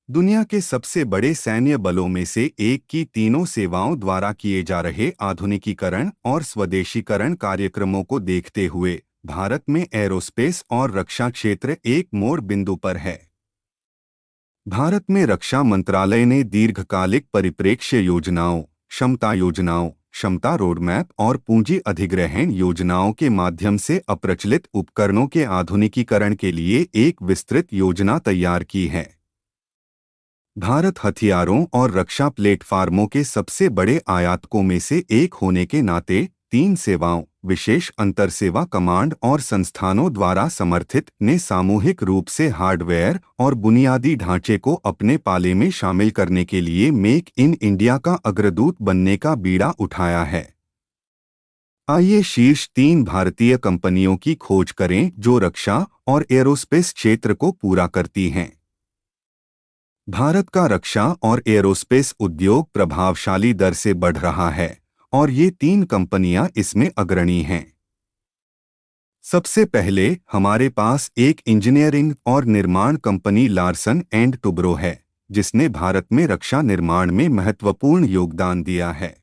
दुनिया के सबसे बड़े सैन्य बलों में से एक की तीनों सेवाओं द्वारा किए जा रहे आधुनिकीकरण और स्वदेशीकरण कार्यक्रमों को देखते हुए भारत में एरोस्पेस और रक्षा क्षेत्र एक मोड़ बिंदु पर है। भारत में रक्षा मंत्रालय ने दीर्घकालिक परिप्रेक्ष्य योजनाओं, क्षमता रोडमैप और पूंजी अधिग्रहण योजनाओं के माध्यम से अप्रचलित उपकरणों के आधुनिकीकरण के लिए एक विस्तृत योजना तैयार की है। भारत हथियारों और रक्षा प्लेटफार्मों के सबसे बड़े आयातकों में से एक होने के नाते तीन सेवाओं, विशेष अंतरसेवा कमांड और संस्थानों द्वारा समर्थित ने सामूहिक रूप से हार्डवेयर और बुनियादी ढांचे को अपने पाले में शामिल करने के लिए मेक इन इंडिया का अग्रदूत बनने का बीड़ा उठाया है। आइए शीर्ष तीन भारतीय कंपनियों की खोज करें जो रक्षा और एरोस्पेस क्षेत्र को पूरा करती हैं। भारत का रक्षा और एरोस्पेस उद्योग प्रभावशाली दर से बढ़ रहा है और ये तीन कंपनियां इसमें अग्रणी हैं। सबसे पहले हमारे पास एक इंजीनियरिंग और निर्माण कंपनी लार्सन एंड टुब्रो है, जिसने भारत में रक्षा निर्माण में महत्वपूर्ण योगदान दिया है।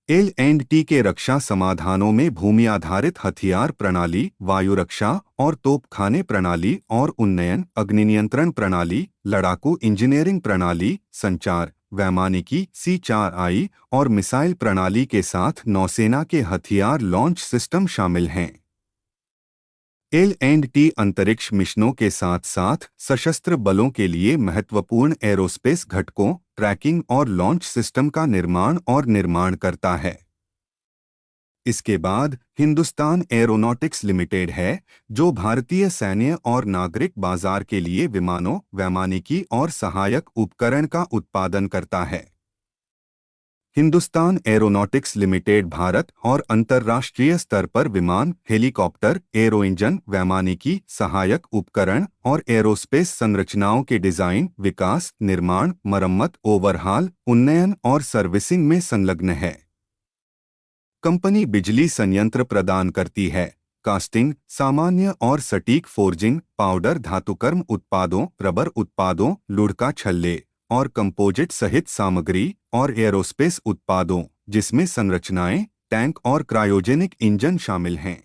L&T के रक्षा समाधानों में भूमि आधारित हथियार प्रणाली, वायु रक्षा और तोपखाने प्रणाली और उन्नयन, अग्नि नियंत्रण प्रणाली, लड़ाकू इंजीनियरिंग प्रणाली, संचार, वैमानिकी C4I और मिसाइल प्रणाली के साथ नौसेना के हथियार लॉन्च सिस्टम शामिल हैं। L&T अंतरिक्ष मिशनों के साथ साथ सशस्त्र बलों के लिए महत्वपूर्ण एरोस्पेस घटकों, ट्रैकिंग और लॉन्च सिस्टम का निर्माण करता है। इसके बाद हिंदुस्तान एरोनॉटिक्स लिमिटेड है, जो भारतीय सैन्य और नागरिक बाजार के लिए विमानों, वैमानिकी और सहायक उपकरण का उत्पादन करता है। हिंदुस्तान एरोनॉटिक्स लिमिटेड भारत और अंतर्राष्ट्रीय स्तर पर विमान, हेलीकॉप्टर, एरो इंजन, वैमानिकी, सहायक उपकरण और एरोस्पेस संरचनाओं के डिजाइन, विकास, निर्माण, मरम्मत, ओवरहाल, उन्नयन और सर्विसिंग में संलग्न है। कंपनी बिजली संयंत्र प्रदान करती है, कास्टिंग, सामान्य और सटीक फोर्जिंग, पाउडर धातुकर्म उत्पादों, रबर उत्पादों, लुढ़का छल्ले और कंपोजिट सहित सामग्री और एरोस्पेस उत्पादों, जिसमें संरचनाएं, टैंक और क्रायोजेनिक इंजन शामिल हैं।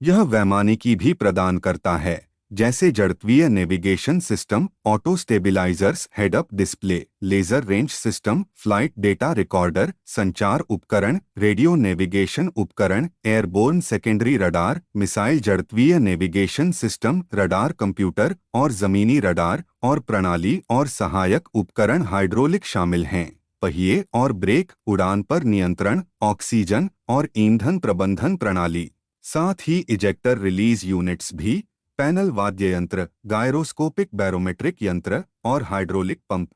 यह वैमानिकी भी प्रदान करता है, जैसे जड़त्वीय navigation system, auto stabilizers, head up display, laser range system, flight data recorder, संचार उपकरण, रेडियो नेविगेशन उपकरण, एयरबोर्न सेकेंडरी रडार, मिसाइल जड़त्वीय नेविगेशन सिस्टम, रडार कंप्यूटर और जमीनी रडार और प्रणाली और सहायक उपकरण हाइड्रोलिक शामिल हैं। पहिए और ब्रेक, उड़ान पर नियंत्रण, ऑक्सीजन और ईंधन प्रबंधन प्रणाली, साथ ही इजेक्टर रिलीज यूनिट्स भी, पैनल वाद्य यंत्र, गायरोस्कोपिक बैरोमेट्रिक यंत्र और हाइड्रोलिक पंप।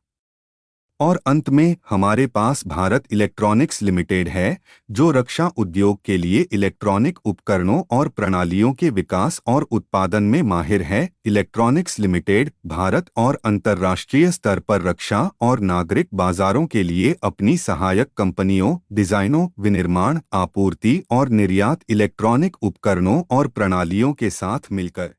और अंत में हमारे पास भारत इलेक्ट्रॉनिक्स लिमिटेड है, जो रक्षा उद्योग के लिए इलेक्ट्रॉनिक उपकरणों और प्रणालियों के विकास और उत्पादन में माहिर है। इलेक्ट्रॉनिक्स लिमिटेड भारत और अंतर्राष्ट्रीय स्तर पर रक्षा और नागरिक बाजारों के लिए अपनी सहायक कंपनियों, डिजाइनों, विनिर्माण, आपूर्ति और निर्यात इलेक्ट्रॉनिक उपकरणों और प्रणालियों के साथ मिलकर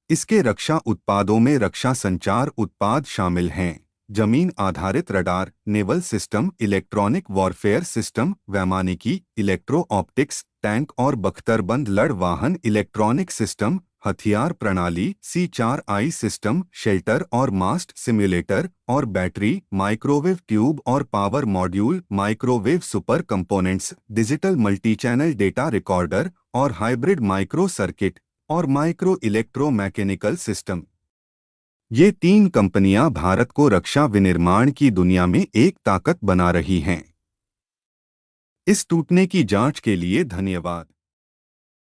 इसके रक्षा उत्पादों में रक्षा संचार उत्पाद शामिल हैं, जमीन आधारित radar, naval system, electronic warfare system, वैमानिकी, इलेक्ट्रो ऑप्टिक्स, टैंक और बख्तरबंद लड़ वाहन इलेक्ट्रॉनिक सिस्टम, हथियार प्रणाली, C4I सिस्टम, शेल्टर और मास्ट सिम्युलेटर और बैटरी, माइक्रोवेव ट्यूब और power module, microwave super components, digital multichannel data recorder और हाइब्रिड माइक्रो सर्किट और माइक्रो इलेक्ट्रोमैकेनिकल सिस्टम। ये तीन कंपनियां भारत को रक्षा विनिर्माण की दुनिया में एक ताकत बना रही हैं। इस टूटने की जांच के लिए धन्यवाद।